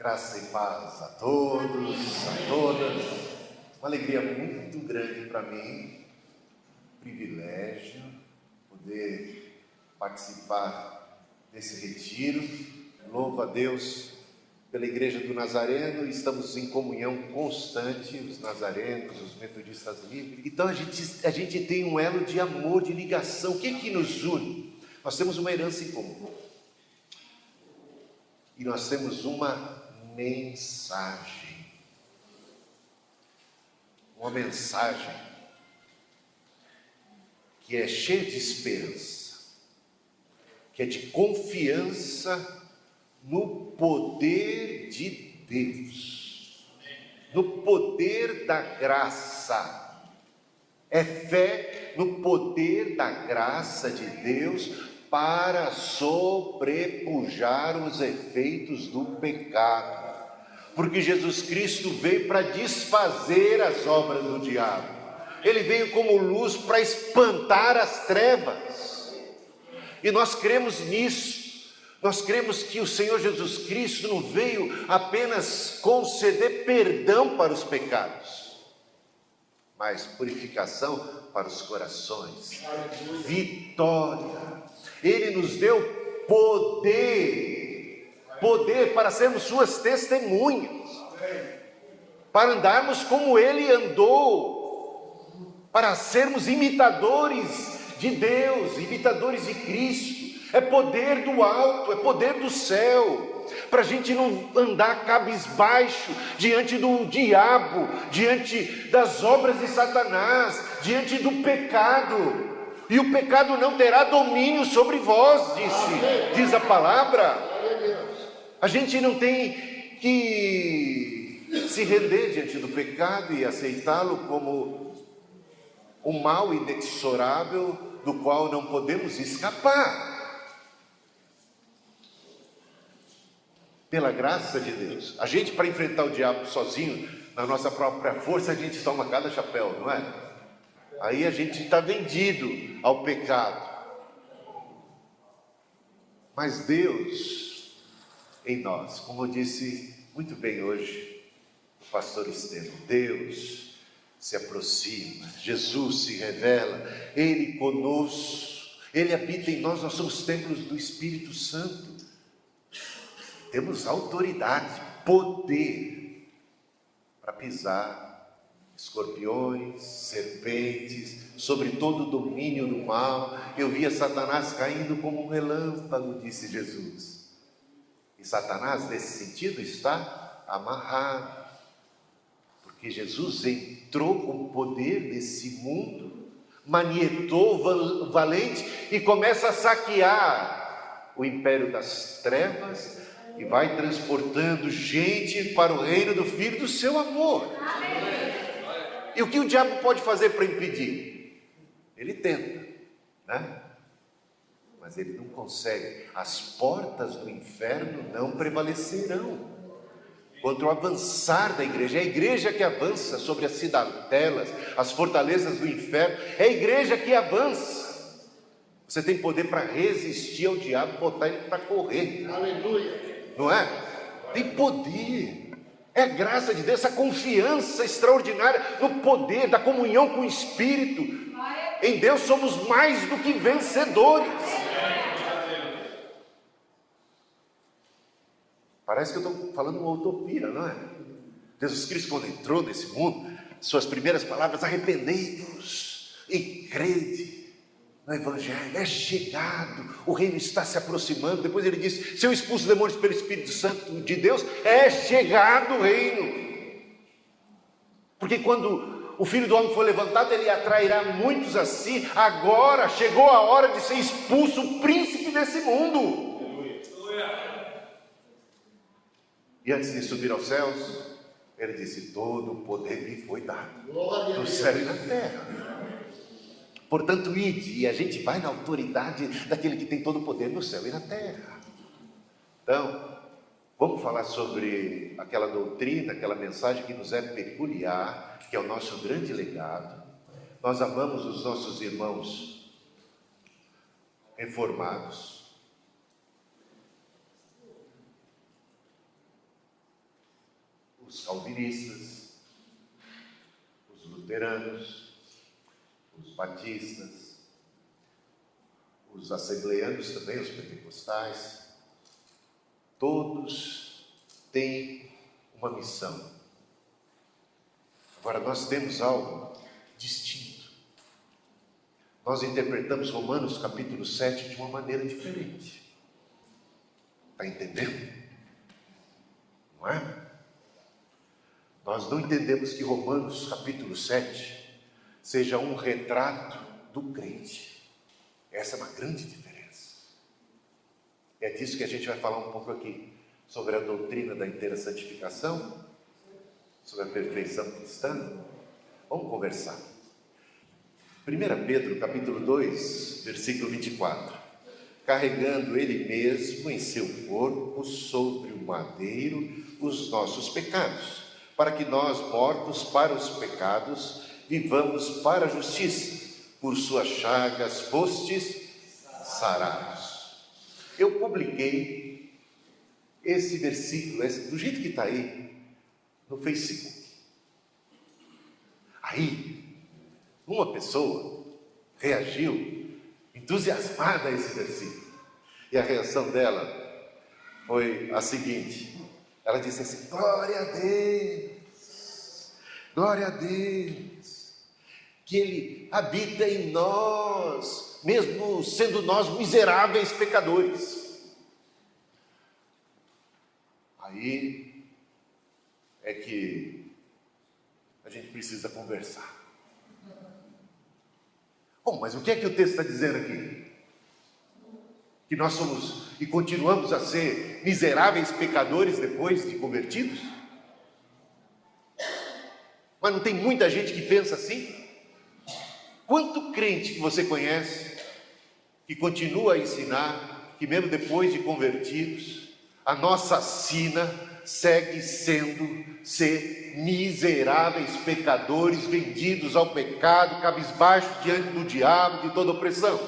Graça e paz a todos, a todas. Uma alegria muito grande para mim, privilégio, poder participar desse retiro. Louvo a Deus pela Igreja do Nazareno, estamos em comunhão constante, os nazarenos, os metodistas livres. Então a gente tem um elo de amor, de ligação. O que nos une? Nós temos uma herança em comum. E nós temos uma mensagem. Uma mensagem que é cheia de esperança, que é de confiança no poder de Deus, no poder da graça. É fé no poder da graça de Deus para sobrepujar os efeitos do pecado. Porque Jesus Cristo veio para desfazer as obras do diabo. Ele veio como luz para espantar as trevas. E nós cremos nisso. Nós cremos que o Senhor Jesus Cristo não veio apenas conceder perdão para os pecados, mas purificação para os corações, vitória. Ele nos deu poder para sermos suas testemunhas, para andarmos como Ele andou, para sermos imitadores de Deus, imitadores de Cristo. É poder do alto, é poder do céu, para a gente não andar cabisbaixo diante do diabo, diante das obras de Satanás, diante do pecado. E o pecado não terá domínio sobre vós, diz a palavra. A gente não tem que se render diante do pecado e aceitá-lo como um mal inexorável do qual não podemos escapar. Pela graça de Deus. A gente, para enfrentar o diabo sozinho, na nossa própria força, a gente toma cada chapéu, não é? Aí a gente está vendido ao pecado. Mas Deus em nós, como eu disse muito bem hoje o pastor Estevão, Deus se aproxima, Jesus se revela, Ele conosco, Ele habita em nós, nós somos templos do Espírito Santo. Temos autoridade, poder para pisar escorpiões, serpentes, sobre todo o domínio do mal. Eu via Satanás caindo como um relâmpago, disse Jesus. E Satanás, nesse sentido, está amarrado, porque Jesus entrou com o poder desse mundo, manietou o valente e começa a saquear o império das trevas e vai transportando gente para o reino do Filho do seu amor. E o que o diabo pode fazer para impedir? Ele tenta, né? Mas ele não consegue. As portas do inferno não prevalecerão contra o avançar da igreja. É a igreja que avança sobre as cidadelas, as fortalezas do inferno. É a igreja que avança. Você tem poder para resistir ao diabo, botar ele para correr. Aleluia. Não é? Tem poder. É a graça de Deus, essa confiança extraordinária no poder da comunhão com o Espírito. Em Deus somos mais do que vencedores. Parece que eu estou falando uma utopia, não é? Jesus Cristo, quando entrou nesse mundo, suas primeiras palavras: arrependei-vos e crede no Evangelho. É chegado, o reino está se aproximando. Depois ele disse: se eu expulso demônios pelo Espírito Santo de Deus, é chegado o reino. Porque quando o Filho do Homem for levantado, ele atrairá muitos a si. Agora chegou a hora de ser expulso o príncipe desse mundo. E antes de subir aos céus, ele disse: todo o poder me foi dado, no céu e na terra. Portanto, ide, e a gente vai na autoridade daquele que tem todo o poder no céu e na terra. Então, vamos falar sobre aquela doutrina, aquela mensagem que nos é peculiar, que é o nosso grande legado. Nós amamos os nossos irmãos reformados. os calvinistas, os luteranos, os batistas, os assembleanos também, os pentecostais, todos têm uma missão. Agora, nós temos algo distinto. Nós interpretamos Romanos capítulo 7 de uma maneira diferente. Está entendendo? Não é? Nós não entendemos que Romanos capítulo 7 seja um retrato do crente. Essa é uma grande diferença. É disso que a gente vai falar um pouco aqui, sobre a doutrina da inteira santificação, sobre a perfeição cristã. Vamos conversar. 1 Pedro capítulo 2, versículo 24. Carregando ele mesmo em seu corpo sobre o madeiro os nossos pecados, para que nós, mortos para os pecados, vivamos para a justiça. Por suas chagas fostes sarados. Eu publiquei esse versículo, do jeito que está aí, no Facebook. Aí, uma pessoa reagiu entusiasmada a esse versículo. E a reação dela foi a seguinte: ela disse assim: glória a Deus, glória a Deus, que Ele habita em nós, mesmo sendo nós miseráveis pecadores. Aí é que a gente precisa conversar. Bom, mas o que é que o texto está dizendo aqui? Que nós somos e continuamos a ser miseráveis pecadores depois de convertidos? Mas não tem muita gente que pensa assim? Quanto crente que você conhece que continua a ensinar que mesmo depois de convertidos, a nossa sina segue sendo ser miseráveis pecadores vendidos ao pecado, cabisbaixos diante do diabo, de toda opressão?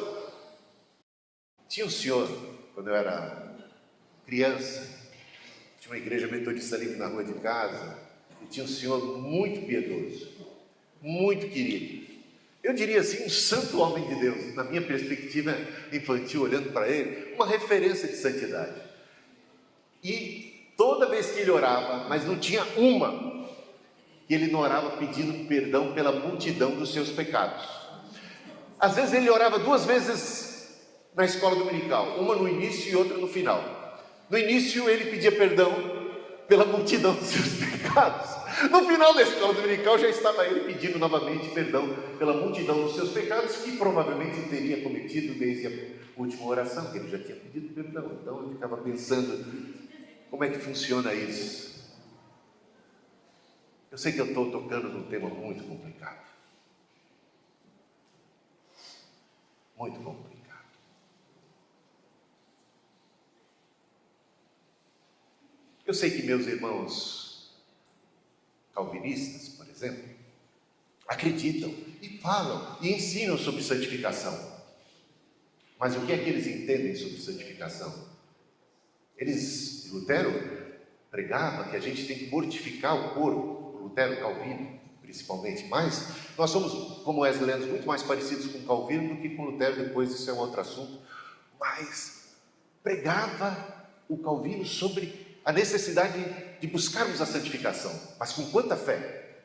Tinha um senhor, quando eu era criança, tinha uma igreja metodista livre na rua de casa, e tinha um senhor muito piedoso, muito querido. Eu diria assim, um santo homem de Deus, na minha perspectiva infantil, olhando para ele, uma referência de santidade. E toda vez que ele orava, mas não tinha uma, que ele não orava pedindo perdão pela multidão dos seus pecados. Às vezes ele orava 2 vezes na escola dominical, uma no início e outra no final. No início ele pedia perdão pela multidão dos seus pecados. No final da escola dominical já estava ele pedindo novamente perdão pela multidão dos seus pecados, que provavelmente ele teria cometido desde a última oração, que ele já tinha pedido perdão. Então ele ficava pensando: como é que funciona isso? Eu sei que eu estou tocando num tema muito complicado. Muito complicado. Eu sei que meus irmãos calvinistas, por exemplo, acreditam e falam e ensinam sobre santificação. Mas o que é que eles entendem sobre santificação? Lutero pregava que a gente tem que mortificar o corpo, Lutero, Calvino principalmente, mas nós somos, como wesleyans, muito mais parecidos com Calvino do que com Lutero, depois isso é um outro assunto. Mas pregava o Calvino sobre a necessidade de buscarmos a santificação, mas com quanta fé,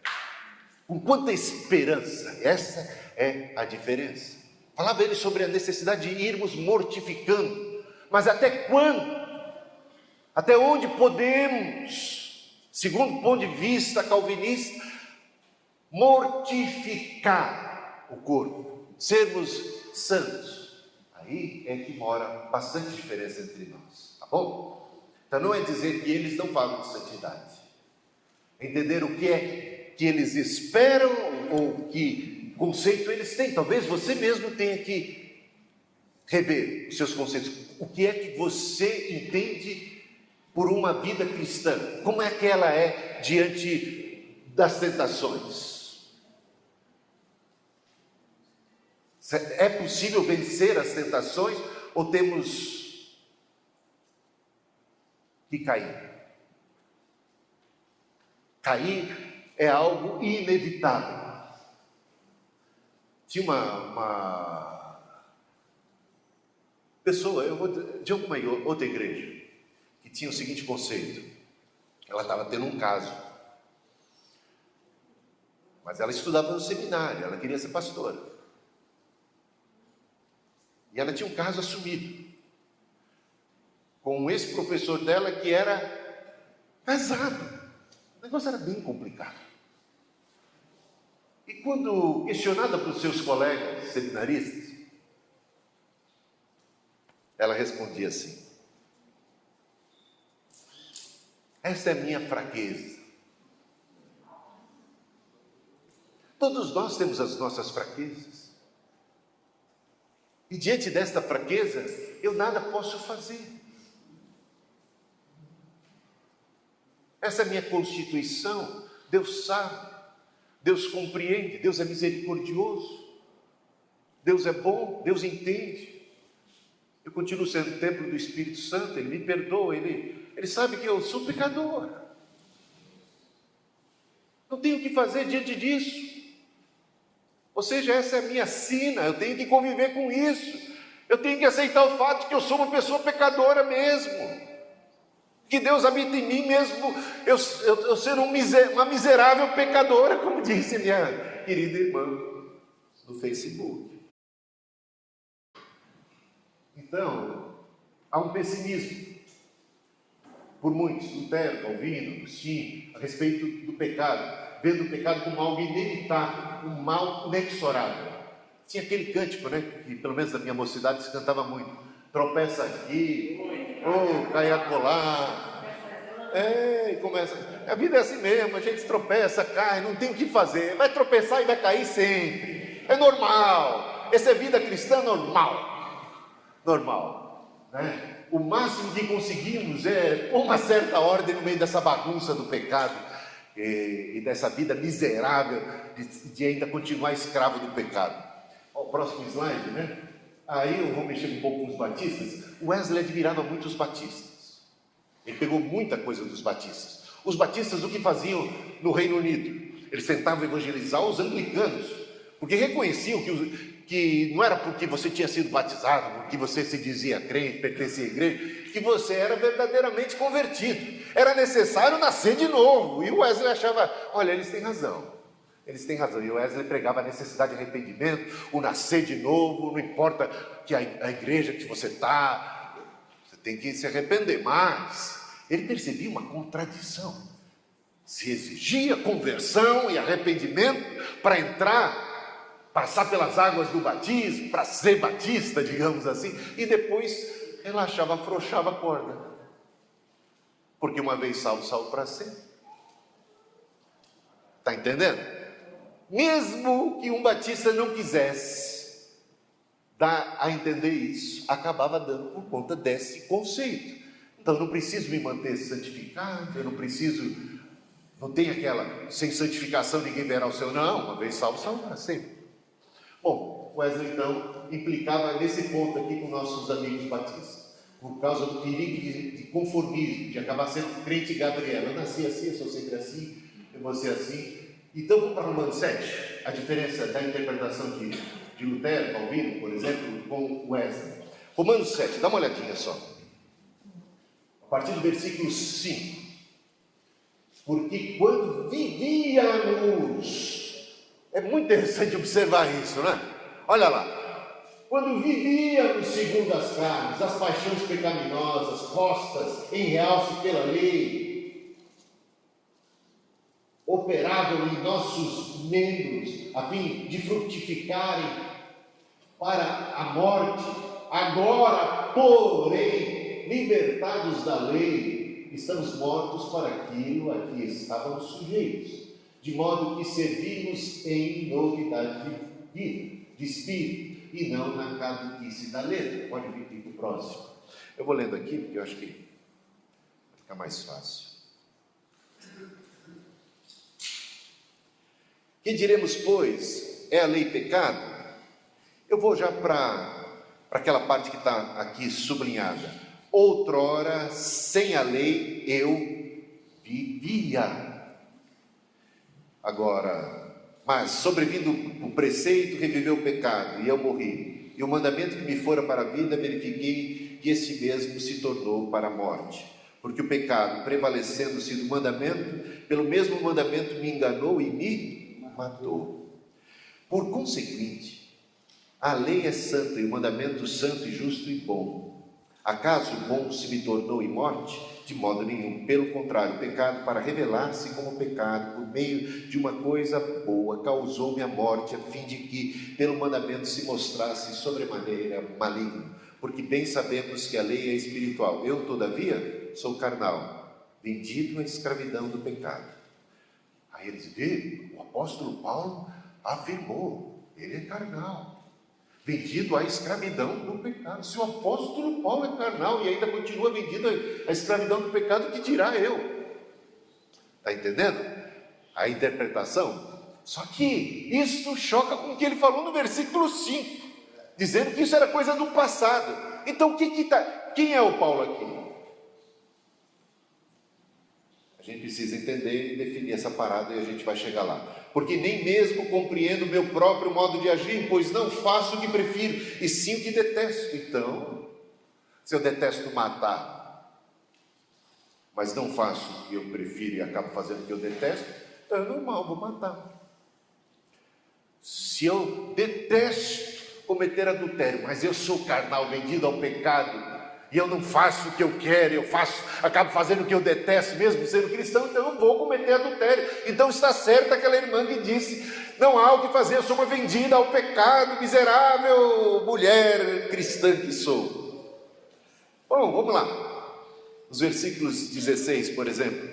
com quanta esperança. Essa é a diferença. Falava ele sobre a necessidade de irmos mortificando, mas até quando? Até onde podemos, segundo o ponto de vista calvinista, mortificar o corpo, sermos santos? Aí é que mora bastante diferença entre nós, tá bom? Então não é dizer que eles não falam de santidade, é entender o que é que eles esperam, ou que conceito eles têm. Talvez você mesmo tenha que rever os seus conceitos. O que é que você entende por uma vida cristã? Como é que ela é diante das tentações? É possível vencer as tentações ou temos que cair? Cair é algo inevitável. Tinha uma pessoa, de alguma outra igreja, que tinha o seguinte conceito. Ela estava tendo um caso, mas ela estudava no seminário, ela queria ser pastora. E ela tinha um caso assumido com um ex-professor dela que era casado. O negócio era bem complicado. E quando questionada por seus colegas seminaristas, ela respondia assim: essa é a minha fraqueza. Todos nós temos as nossas fraquezas. E diante desta fraqueza, eu nada posso fazer. Essa é a minha constituição. Deus sabe, Deus compreende, Deus é misericordioso, Deus é bom, Deus entende. Eu continuo sendo templo do Espírito Santo, Ele me perdoa, Ele sabe que eu sou pecador. Não tenho o que fazer diante disso. Ou seja, essa é a minha sina, eu tenho que conviver com isso. Eu tenho que aceitar o fato de que eu sou uma pessoa pecadora mesmo. Que Deus habita em mim mesmo, eu ser uma miserável pecadora, como disse minha querida irmã no Facebook. Então, há um pessimismo por muitos, Lutero, Calvino, Agostinho, a respeito do pecado, vendo o pecado como algo inevitável, um mal inexorável. Tinha aquele cântico, né, que pelo menos na minha mocidade se cantava muito: tropeça aqui, cai acolá. E começa. A vida é assim mesmo, a gente tropeça, cai, não tem o que fazer, vai tropeçar e vai cair sempre, é normal. Essa é vida cristã normal, né? O máximo que conseguimos é pôr uma certa ordem no meio dessa bagunça do pecado e dessa vida miserável de ainda continuar escravo do pecado. O próximo slide, né? Aí eu vou mexer um pouco com os batistas. O Wesley admirava muito os batistas. Ele pegou muita coisa dos batistas. Os batistas, o que faziam no Reino Unido? Eles tentavam evangelizar os anglicanos, porque reconheciam que não era porque você tinha sido batizado, porque você se dizia crente, pertencia à igreja, que você era verdadeiramente convertido. Era necessário nascer de novo. E o Wesley achava, olha, eles têm razão. Eles têm razão. E o Wesley pregava a necessidade de arrependimento, o nascer de novo, não importa que a igreja que você está, você tem que se arrepender. Mas ele percebia uma contradição. Se exigia conversão e arrependimento para passar pelas águas do batismo, para ser batista, digamos assim, e depois relaxava, afrouxava a corda. Porque uma vez salvo para sempre. Está entendendo? Mesmo que um batista não quisesse dar a entender isso, acabava dando por conta desse conceito. Então eu não preciso me manter santificado, eu não tem aquela, sem santificação ninguém verá o céu. Não, uma vez salvo para sempre. Bom, Wesley então implicava nesse ponto aqui com nossos amigos batistas, por causa do perigo de conformismo, de acabar sendo crente Gabriel. Eu nasci assim, eu sou sempre assim, eu vou ser assim. Então vamos para Romanos 7, a diferença da interpretação de Lutero, Calvino, por exemplo, com Wesley. Romanos 7, dá uma olhadinha só. A partir do versículo 5. Porque quando vivíamos, é muito interessante observar isso, né? Olha lá. Quando vivíamos segundo as carnes, as paixões pecaminosas, postas em realce pela lei, operavam em nossos membros, a fim de frutificarem para a morte. Agora, porém, libertados da lei, estamos mortos para aquilo a que estávamos sujeitos, de modo que servimos em novidade de vida, de espírito, e não na caduquice da letra. Pode vir aqui para o próximo. Eu vou lendo aqui, porque eu acho que vai ficar mais fácil. Que diremos, pois? É a lei pecado? Eu vou já para aquela parte que está aqui sublinhada. Outrora, sem a lei, eu vivia. Agora, mas sobrevindo o preceito, reviveu o pecado, e eu morri. E o mandamento que me fora para a vida, verifiquei que esse mesmo se tornou para a morte. Porque o pecado, prevalecendo-se do mandamento, pelo mesmo mandamento me enganou e me matou. Por conseguinte, a lei é santa e o mandamento santo e justo e bom. Acaso o bom se me tornou em morte? De modo nenhum. Pelo contrário, o pecado, para revelar-se como pecado, por meio de uma coisa boa, causou-me a morte, a fim de que, pelo mandamento, se mostrasse sobremaneira maligno. Porque bem sabemos que a lei é espiritual. Eu, todavia, sou carnal, vendido à escravidão do pecado. Aí eles dizem, o apóstolo Paulo afirmou, ele é carnal, vendido à escravidão do pecado. Se o apóstolo Paulo é carnal e ainda continua vendido à escravidão do pecado, que dirá eu? Está entendendo a interpretação? Só que isso choca com o que ele falou no versículo 5, dizendo que isso era coisa do passado. Então quem é o Paulo aqui? A gente precisa entender e definir essa parada e a gente vai chegar lá. Porque nem mesmo compreendo o meu próprio modo de agir, pois não faço o que prefiro, e sim o que detesto. Então, se eu detesto matar, mas não faço o que eu prefiro e acabo fazendo o que eu detesto, então é normal, vou matar. Se eu detesto cometer adultério, mas eu sou carnal, vendido ao pecado, e eu não faço o que eu quero, acabo fazendo o que eu detesto, mesmo sendo cristão, então eu vou cometer adultério. Então está certa aquela irmã que disse, não há o que fazer, eu sou uma vendida ao pecado, miserável mulher cristã que sou. Bom, vamos lá, os versículos 16, por exemplo,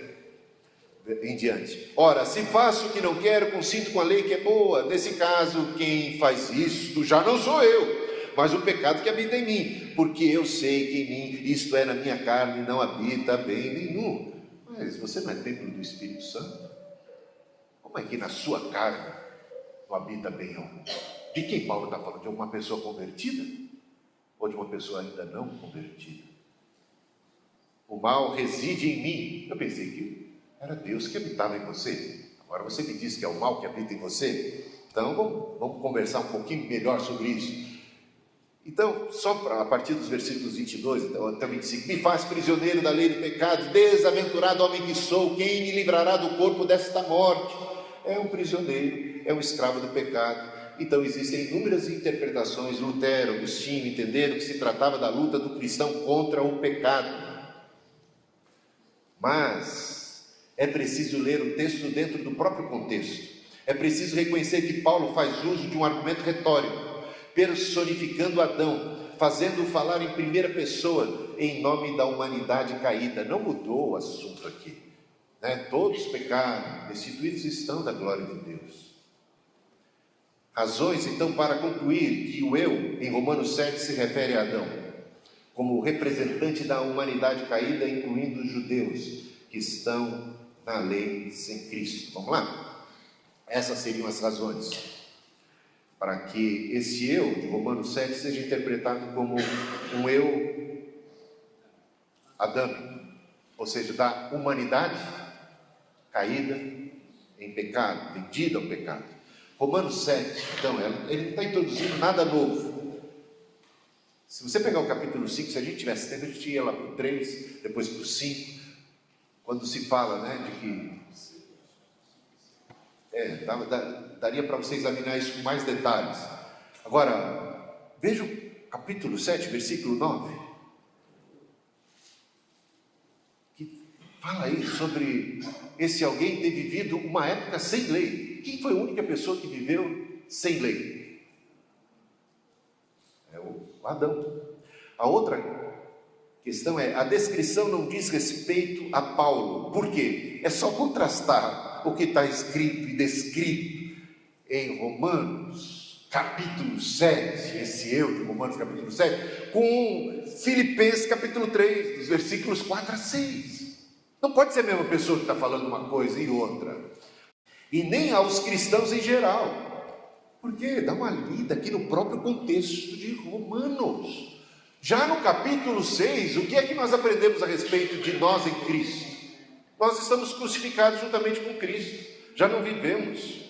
em diante. Ora, se faço o que não quero, consinto com a lei que é boa. Nesse caso, quem faz isto já não sou eu, mas o pecado que habita em mim, porque eu sei que em mim, isto é, na minha carne, não habita bem nenhum. Mas você não é templo do Espírito Santo? Como é que na sua carne não habita bem algum? De quem Paulo está falando? De uma pessoa convertida? Ou de uma pessoa ainda não convertida? O mal reside em mim. Eu pensei que era Deus que habitava em você. Agora você me diz que é o mal que habita em você? Então vamos conversar um pouquinho melhor sobre isso. Então, a partir dos versículos 22 até 25, me faz prisioneiro da lei do pecado, desaventurado homem que sou, quem me livrará do corpo desta morte? É um prisioneiro, é um escravo do pecado. Então existem inúmeras interpretações. Lutero, Agostinho entenderam que se tratava da luta do cristão contra o pecado. Mas é preciso ler o texto dentro do próprio contexto. É preciso reconhecer que Paulo faz uso de um argumento retórico, personificando Adão, fazendo-o falar em primeira pessoa, em nome da humanidade caída. Não mudou o assunto aqui, né? Todos pecaram, destituídos estão da glória de Deus. Razões, então, para concluir que o eu, em Romanos 7, se refere a Adão, como representante da humanidade caída, incluindo os judeus, que estão na lei sem Cristo. Vamos lá? Essas seriam as razões para que esse eu, de Romanos 7, seja interpretado como um eu adâmico, ou seja, da humanidade caída em pecado, vendida ao pecado. Romanos 7, então, ele não está introduzindo nada novo. Se você pegar o capítulo 5, se a gente tivesse tempo, a gente ia lá para o 3, depois para o 5, quando se fala, né, de que daria para você examinar isso com mais detalhes. Agora, veja o capítulo 7, versículo 9, que fala aí sobre esse alguém ter vivido uma época sem lei. Quem foi a única pessoa que viveu sem lei? É o Adão. A outra questão é, a descrição não diz respeito a Paulo. Por quê? É só contrastar o que está escrito e descrito em Romanos capítulo 7, esse eu de Romanos capítulo 7, com Filipenses capítulo 3, dos versículos 4 a 6. Não pode ser a mesma pessoa que está falando uma coisa e outra. E nem aos cristãos em geral. Porque dá uma lida aqui no próprio contexto de Romanos. Já no capítulo 6, o que é que nós aprendemos a respeito de nós em Cristo? Nós estamos crucificados juntamente com Cristo. já não vivemos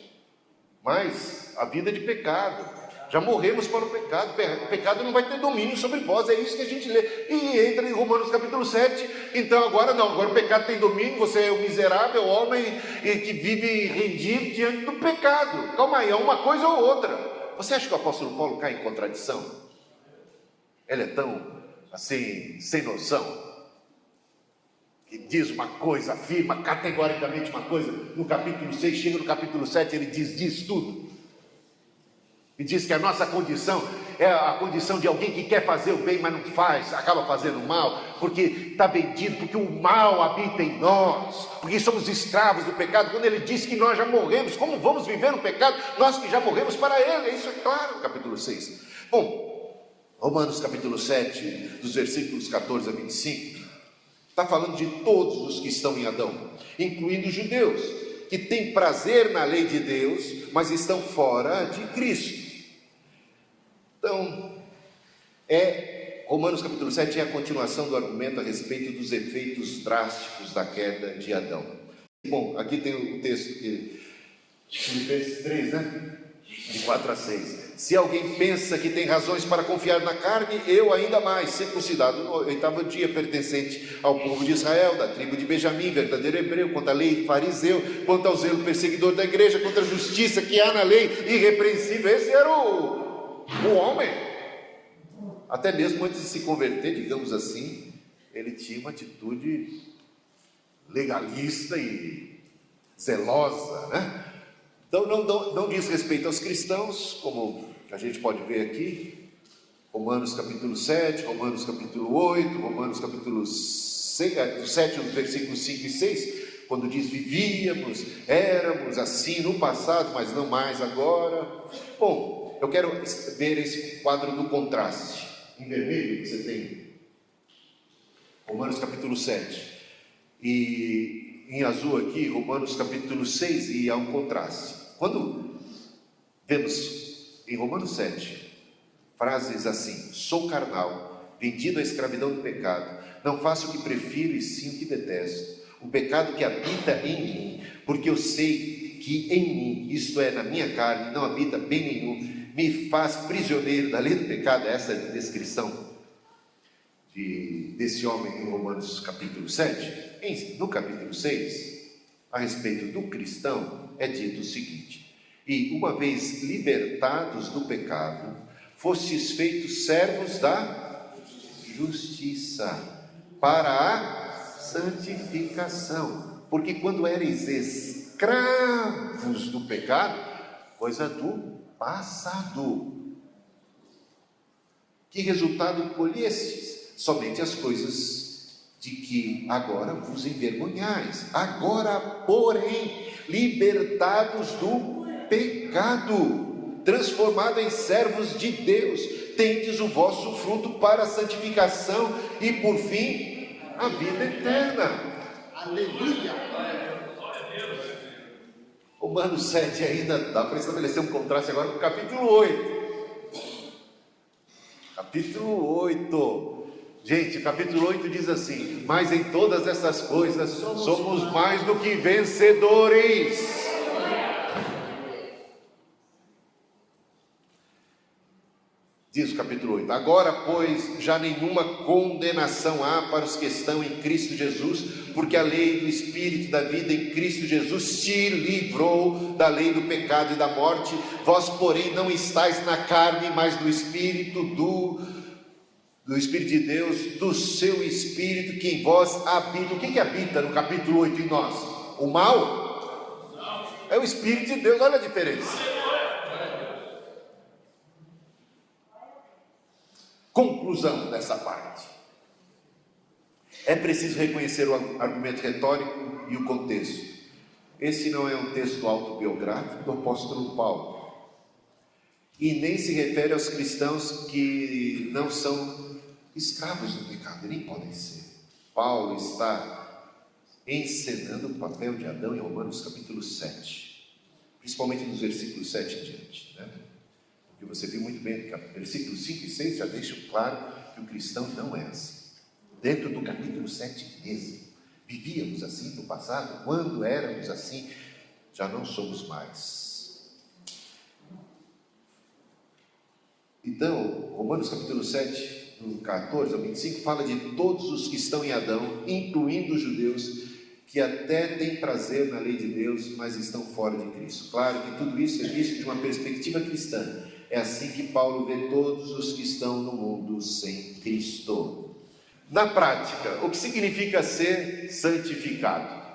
mais a vida de pecado, já morremos para o pecado. O pecado não vai ter domínio sobre vós, é isso que a gente lê, e entra em Romanos capítulo 7, então agora não, agora o pecado tem domínio, você é o miserável homem que vive rendido diante do pecado. Calma aí, é uma coisa ou outra. Você acha que o apóstolo Paulo cai em contradição? Ele é tão assim, sem noção, que diz uma coisa, afirma categoricamente uma coisa, no capítulo 6, chega no capítulo 7, ele diz tudo. E diz que a nossa condição é a condição de alguém que quer fazer o bem, mas não faz, acaba fazendo o mal, porque está vendido, porque o mal habita em nós, porque somos escravos do pecado. Quando ele diz que nós já morremos, como vamos viver no pecado? Nós que já morremos para ele, isso é claro no capítulo 6. Bom, Romanos capítulo 7, dos versículos 14 a 25, está falando de todos os que estão em Adão, incluindo os judeus, que têm prazer na lei de Deus, mas estão fora de Cristo. Então, Romanos capítulo 7 é a continuação do argumento a respeito dos efeitos drásticos da queda de Adão. Bom, aqui tem o texto que Filipenses 3, né? De 4 a 6. Se alguém pensa que tem razões para confiar na carne, eu ainda mais, circuncidado no 8º dia, pertencente ao povo de Israel, da tribo de Benjamim, verdadeiro hebreu, quanto à lei fariseu, quanto ao zelo perseguidor da igreja, contra a justiça que há na lei, irrepreensível. Esse era o homem. Até mesmo antes de se converter, digamos assim, ele tinha uma atitude legalista e zelosa, né? Então não diz respeito aos cristãos, como a gente pode ver aqui, Romanos capítulo 7, Romanos capítulo 8, Romanos capítulo 6, do 7, versículos 5 e 6, quando diz vivíamos, éramos assim no passado, mas não mais agora. Bom, eu quero ver esse quadro do contraste. Em vermelho você tem Romanos capítulo 7, e em azul aqui, Romanos capítulo 6, e há um contraste. Quando vemos em Romanos 7, frases assim: sou carnal, vendido à escravidão do pecado, não faço o que prefiro e sim o que detesto, o pecado que habita em mim, porque eu sei que em mim, isto é, na minha carne, não habita bem nenhum, me faz prisioneiro da lei do pecado. Essa é a descrição desse homem em Romanos capítulo 7. No capítulo 6, a respeito do cristão, é dito o seguinte: e uma vez libertados do pecado, fostes feitos servos da justiça, para a santificação, porque quando eres escravos do pecado, coisa do passado, que resultado colhestes? Somente as coisas de que agora vos envergonhais. Agora, porém, libertados do pecado, transformados em servos de Deus, tendes o vosso fruto para a santificação e, por fim, a vida eterna. Aleluia! Romanos 7 ainda dá para estabelecer um contraste agora com o capítulo 8. Capítulo 8. Gente, o capítulo 8 diz assim: mas em todas essas coisas somos mais do que vencedores. Diz o capítulo 8: agora, pois, já nenhuma condenação há para os que estão em Cristo Jesus, porque a lei do Espírito da vida em Cristo Jesus te livrou da lei do pecado e da morte. Vós, porém, não estáis na carne, mas no Espírito do Espírito de Deus, do seu Espírito que em vós habita. O que habita no capítulo 8 em nós? O mal? É o Espírito de Deus, olha a diferença. Conclusão dessa parte: é preciso reconhecer o argumento retórico e o contexto. Esse não é um texto autobiográfico do apóstolo Paulo, e nem se refere aos cristãos que não são escravos do pecado, nem podem ser. Paulo está encenando o papel de Adão em Romanos capítulo 7, principalmente nos versículos 7 em diante, né? Porque você viu muito bem, versículos 5 e 6 já deixam claro que o cristão não é assim. Dentro do capítulo 7 mesmo, vivíamos assim no passado, quando éramos assim, já não somos mais. Então, Romanos capítulo 7, do 14 ao 25, fala de todos os que estão em Adão, incluindo os judeus, que até têm prazer na lei de Deus, mas estão fora de Cristo. Claro que tudo isso é visto de uma perspectiva cristã. É assim que Paulo vê todos os que estão no mundo sem Cristo. Na prática, o que significa ser santificado?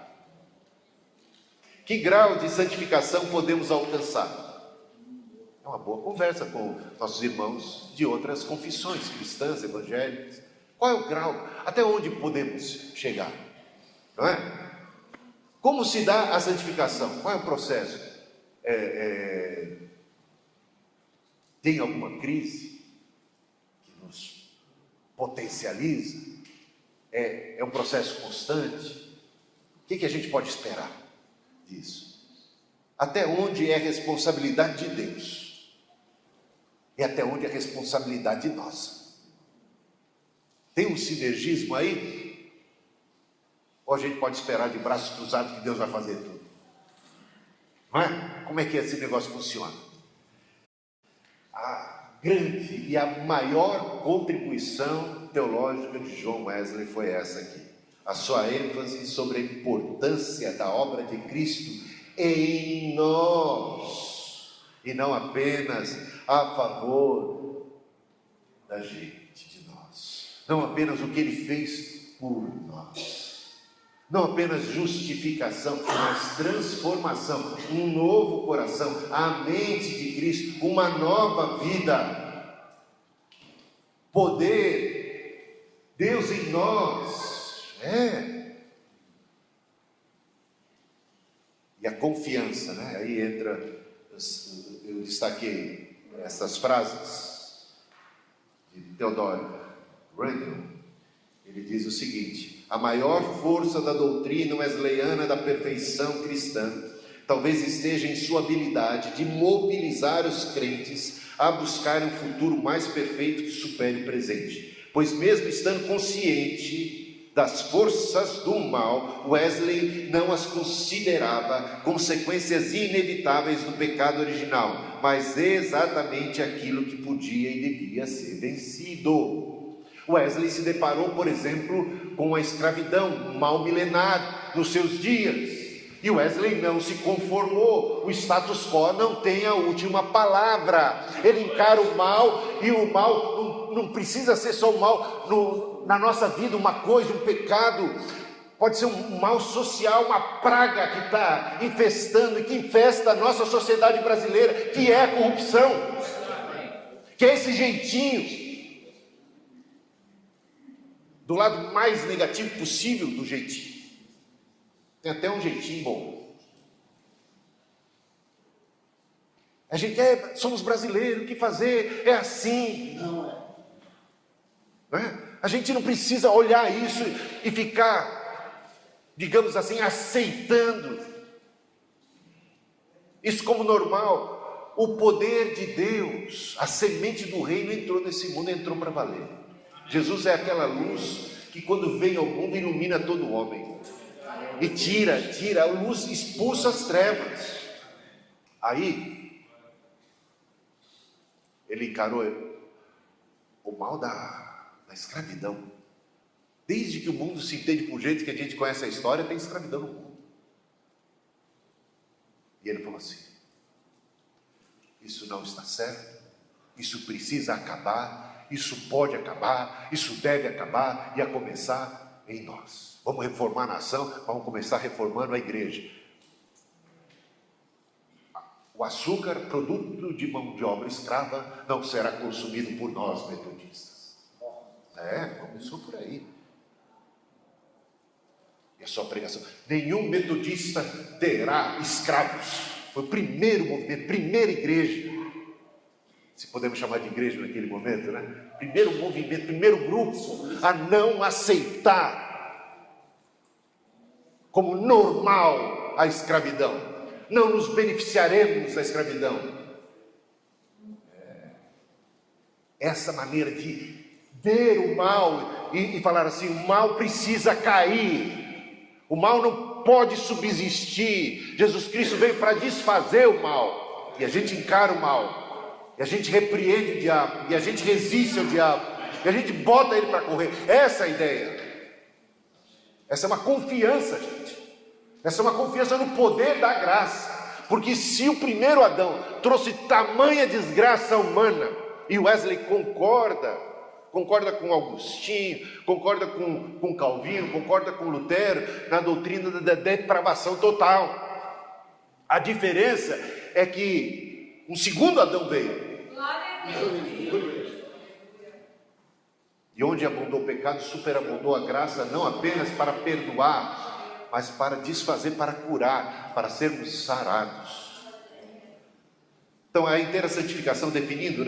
Que grau de santificação podemos alcançar? É uma boa conversa com nossos irmãos de outras confissões cristãs, evangélicas. Qual é o grau? Até onde podemos chegar? Não é? Como se dá a santificação? Qual é o processo? Tem alguma crise que nos potencializa? É um processo constante? O que a gente pode esperar disso? Até onde é responsabilidade de Deus? E até onde é responsabilidade nossa? Tem um sinergismo aí? Ou a gente pode esperar de braços cruzados que Deus vai fazer tudo? Não é? Como é que esse negócio funciona? A grande e a maior contribuição teológica de John Wesley foi essa aqui. A sua ênfase sobre a importância da obra de Cristo em nós, e não apenas a favor da gente, de nós. Não apenas o que Ele fez por nós. Não apenas justificação, mas transformação, um novo coração, a mente de Cristo, uma nova vida, poder, Deus em nós, e a confiança, né? Aí entra, eu destaquei essas frases de Theodore Randall. Ele diz o seguinte: a maior força da doutrina wesleyana da perfeição cristã talvez esteja em sua habilidade de mobilizar os crentes a buscar um futuro mais perfeito que supere o presente. Pois mesmo estando consciente das forças do mal, Wesley não as considerava consequências inevitáveis do pecado original, mas exatamente aquilo que podia e devia ser vencido. Wesley se deparou, por exemplo, com a escravidão, um mal milenar nos seus dias. E Wesley não se conformou. O status quo não tem a última palavra. Ele encara o mal, e o mal não precisa ser só o mal na nossa vida, uma coisa, um pecado. Pode ser um mal social, uma praga que está infestando e que infesta a nossa sociedade brasileira, que é a corrupção, que é esse jeitinho. Do lado mais negativo possível do jeitinho. Tem até um jeitinho bom. A gente somos brasileiros, o que fazer? É assim. Não é? A gente não precisa olhar isso e ficar, digamos assim, aceitando isso como normal. O poder de Deus, a semente do reino entrou nesse mundo, entrou para valer. Jesus é aquela luz que quando vem ao mundo ilumina todo homem. E tira, a luz expulsa as trevas. Aí, ele encarou o mal da escravidão. Desde que o mundo se entende por jeito que a gente conhece a história, tem escravidão no mundo. E ele falou assim: isso não está certo, isso precisa acabar. Isso pode acabar, isso deve acabar, e a começar em nós. Vamos reformar a nação, vamos começar reformando a igreja. O açúcar, produto de mão de obra escrava, não será consumido por nós, metodistas. Começou por aí. E a sua pregação: nenhum metodista terá escravos. Foi o primeiro movimento, primeira igreja, se podemos chamar de igreja naquele momento, né? Primeiro movimento, primeiro grupo a não aceitar como normal a escravidão. Não nos beneficiaremos da escravidão. Essa maneira de ver o mal e falar assim: o mal precisa cair. O mal não pode subsistir. Jesus Cristo veio para desfazer o mal, e a gente encara o mal, e a gente repreende o diabo, e a gente resiste ao diabo, e a gente bota ele para correr. Essa é a ideia. Essa é uma confiança, gente. Essa é uma confiança no poder da graça. Porque se o primeiro Adão trouxe tamanha desgraça humana, e Wesley concorda com Agostinho, concorda com Calvino, concorda com Lutero, na doutrina da depravação total. A diferença é que um segundo Adão veio. E onde abundou o pecado, superabundou a graça, não apenas para perdoar, mas para desfazer, para curar, para sermos sarados. Então a inteira santificação definindo,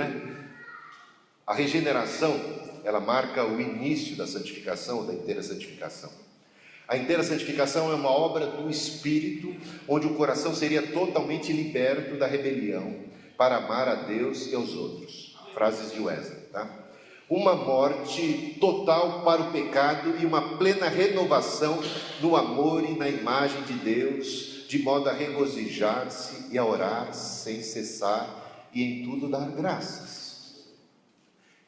a regeneração, ela marca o início da santificação, da inteira santificação. A inteira santificação é uma obra do Espírito, onde o coração seria totalmente liberto da rebelião, para amar a Deus e aos outros. Frases de Wesley, Uma morte total para o pecado e uma plena renovação no amor e na imagem de Deus, de modo a regozijar-se e a orar sem cessar e em tudo dar graças.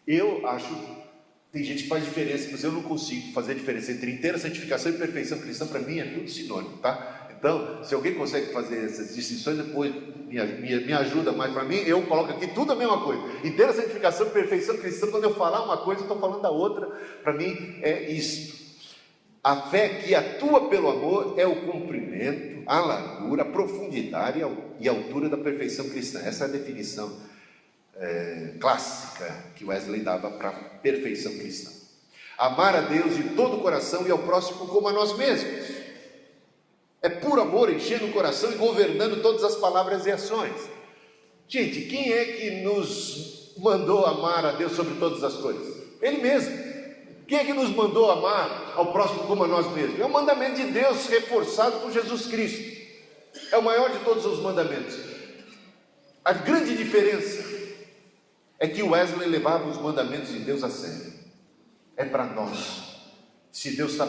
Eu acho, tem gente que faz diferença, mas eu não consigo fazer diferença entre inteira santificação e perfeição cristã. Para mim é tudo sinônimo, Então, se alguém consegue fazer essas distinções, depois me ajuda mais. Para mim, eu coloco aqui tudo a mesma coisa. Inteira santificação e perfeição cristã, quando eu falar uma coisa, eu estou falando da outra. Para mim é isto. A fé que atua pelo amor é o comprimento, a largura, a profundidade e a altura da perfeição cristã. Essa é a definição clássica que Wesley dava para a perfeição cristã. Amar a Deus de todo o coração e ao próximo como a nós mesmos. É puro amor enchendo o coração e governando todas as palavras e ações. Gente, quem é que nos mandou amar a Deus sobre todas as coisas? Ele mesmo. Quem é que nos mandou amar ao próximo como a nós mesmos? É o mandamento de Deus reforçado por Jesus Cristo. É o maior de todos os mandamentos. A grande diferença é que Wesley levava os mandamentos de Deus a sério. É para nós. Se Deus está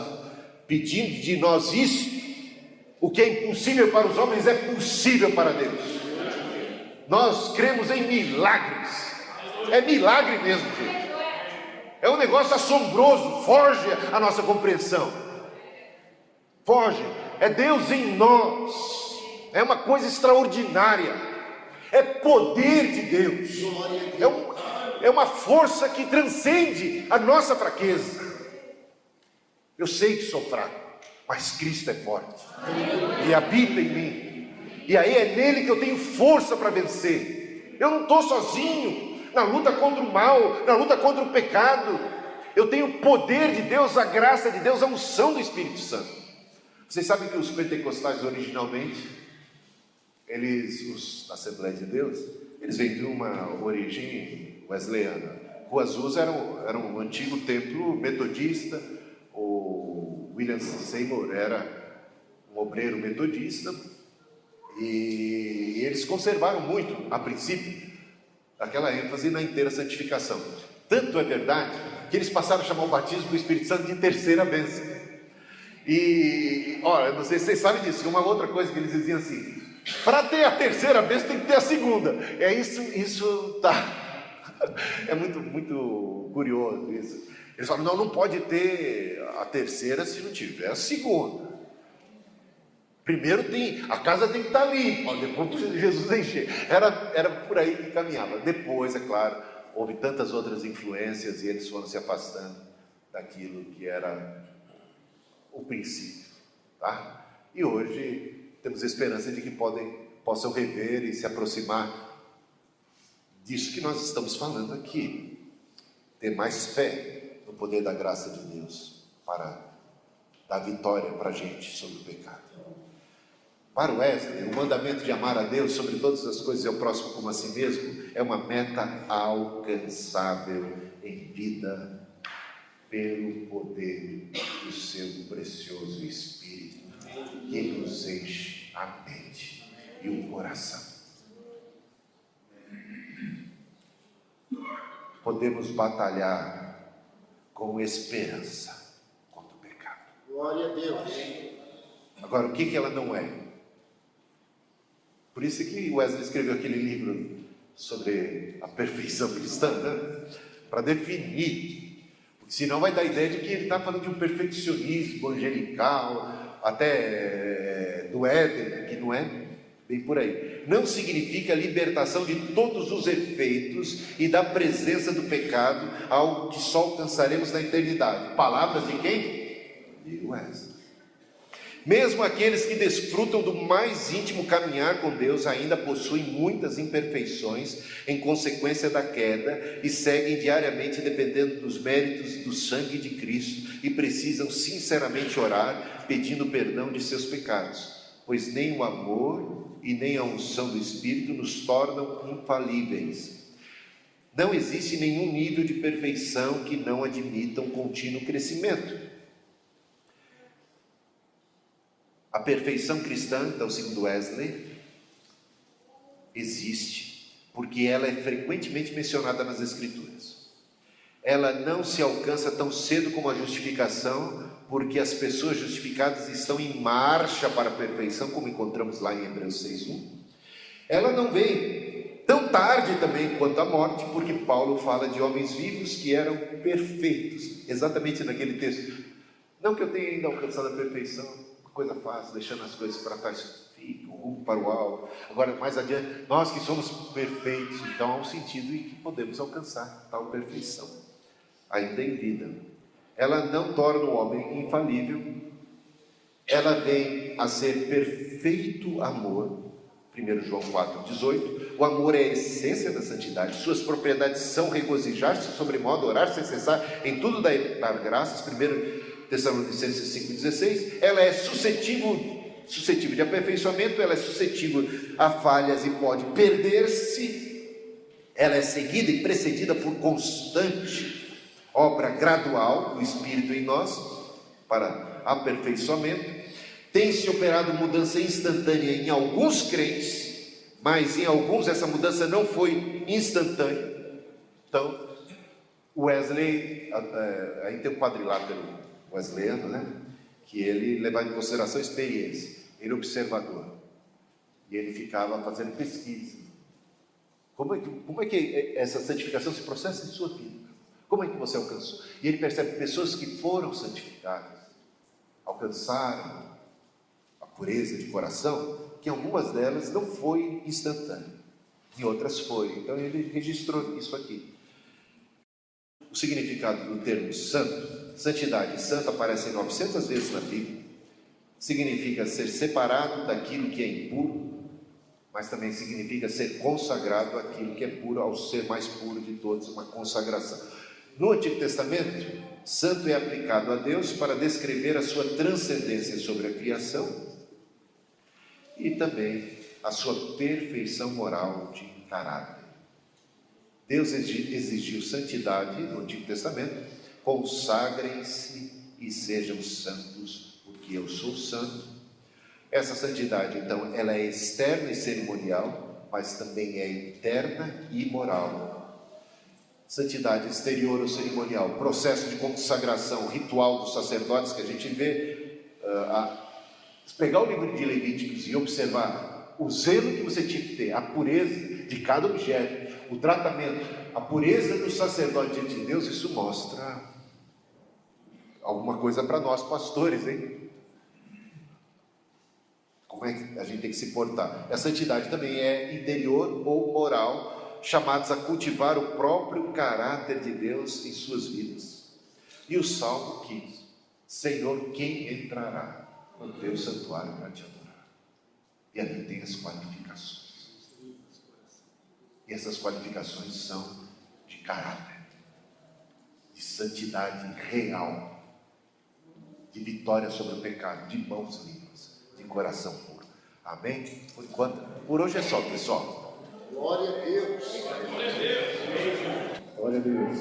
pedindo de nós isto, o que é impossível para os homens é possível para Deus. Nós cremos em milagres. É milagre mesmo, gente. É um negócio assombroso, foge a nossa compreensão. Foge. É Deus em nós. É uma coisa extraordinária. É poder de Deus. É uma força que transcende a nossa fraqueza. Eu sei que sou fraco, mas Cristo é forte. E habita em mim. E aí é nele que eu tenho força para vencer. Eu não estou sozinho na luta contra o mal, na luta contra o pecado. Eu tenho o poder de Deus, a graça de Deus, a unção do Espírito Santo. Vocês sabem que os pentecostais originalmente, os Assembleias de Deus, eles vêm de uma origem wesleyana. Rua Azusa era um antigo templo metodista. O William Seymour era um obreiro metodista, e eles conservaram muito, a princípio, aquela ênfase na inteira santificação. Tanto é verdade que eles passaram a chamar o batismo do Espírito Santo de terceira bênção. E, olha, não sei se vocês sabem disso, uma outra coisa que eles diziam assim: para ter a terceira bênção tem que ter a segunda. Isso é muito curioso isso. Eles falam, não pode ter a terceira se não tiver a segunda. Primeiro a casa tem que estar limpa, depois Jesus encher. Era por aí que caminhava. Depois, é claro, houve tantas outras influências e eles foram se afastando daquilo que era o princípio, E hoje temos esperança de que possam rever e se aproximar disso que nós estamos falando aqui. Ter mais fé no poder da graça de Deus para dar vitória para a gente sobre o pecado. Para Wesley, o mandamento de amar a Deus sobre todas as coisas e ao próximo como a si mesmo é uma meta alcançável em vida pelo poder do seu precioso Espírito que nos enche a mente e o coração. Podemos batalhar com esperança contra o pecado. Glória a Deus. Agora, o que ela não é? Por isso que Wesley escreveu aquele livro sobre a perfeição cristã, né? Para definir, porque senão vai dar a ideia de que ele está falando de um perfeccionismo angelical, até do Éden, que não é bem por aí. Não significa a libertação de todos os efeitos e da presença do pecado, algo que só alcançaremos na eternidade. Palavras de quem? De Wesley. Mesmo aqueles que desfrutam do mais íntimo caminhar com Deus ainda possuem muitas imperfeições em consequência da queda e seguem diariamente dependendo dos méritos do sangue de Cristo e precisam sinceramente orar pedindo perdão de seus pecados, pois nem o amor e nem a unção do Espírito nos tornam infalíveis. Não existe nenhum nível de perfeição que não admita um contínuo crescimento. A perfeição cristã, então, segundo Wesley, existe porque ela é frequentemente mencionada nas Escrituras. Ela não se alcança tão cedo como a justificação, porque as pessoas justificadas estão em marcha para a perfeição, como encontramos lá em Hebreus 6:1. Ela não vem tão tarde também quanto a morte, porque Paulo fala de homens vivos que eram perfeitos, exatamente naquele texto. Não que eu tenha ainda alcançado a perfeição, coisa fácil, deixando as coisas para trás, fica um rumo para o alto. Agora, mais adiante, nós que somos perfeitos, então há um sentido em que podemos alcançar tal perfeição, ainda em vida. Ela não torna o homem infalível, ela vem a ser perfeito amor. 1 João 4,18. O amor é a essência da santidade, suas propriedades são regozijar-se sobremodo, orar sem cessar, em tudo dar graças. 1 Tessalonicenses 5,16, ela é suscetível de aperfeiçoamento, ela é suscetível a falhas e pode perder-se, ela é seguida e precedida por constante obra gradual do Espírito em nós, para aperfeiçoamento. Tem-se operado mudança instantânea em alguns crentes, mas em alguns essa mudança não foi instantânea. Então, Wesley, aí tem um quadrilátero wesleyano, né? Que ele levava em consideração a experiência, ele observador, e ele ficava fazendo pesquisa. Como é que essa santificação se processa em sua vida? Como é que você alcançou? E ele percebe pessoas que foram santificadas, alcançaram a pureza de coração, que algumas delas não foi instantâneo, em outras foi. Então ele registrou isso aqui. O significado do termo santo, santidade e santo aparecem 900 vezes na Bíblia. Significa ser separado daquilo que é impuro, mas também significa ser consagrado àquilo que é puro, ao ser mais puro de todos, uma consagração. No Antigo Testamento, santo é aplicado a Deus para descrever a sua transcendência sobre a criação e também a sua perfeição moral de caráter. Deus exigiu santidade no Antigo Testamento: consagrem-se e sejam santos, porque eu sou santo. Essa santidade, então, ela é externa e cerimonial, mas também é interna e moral. Santidade exterior ou cerimonial, processo de consagração, ritual dos sacerdotes que a gente vê. Pegar o livro de Levíticos e observar o zelo que você tinha que ter, a pureza de cada objeto, o tratamento, a pureza do sacerdote diante de Deus, isso mostra alguma coisa para nós pastores, hein? Como é que a gente tem que se portar? A santidade também é interior ou moral, chamados a cultivar o próprio caráter de Deus em suas vidas. E o Salmo 15: Senhor, quem entrará no teu santuário para te adorar? E ali tem as qualificações. E essas qualificações são de caráter, de santidade real, de vitória sobre o pecado, de mãos limpas, de coração puro. Amém? Por hoje é só, pessoal. Glória a Deus. Glória a Deus.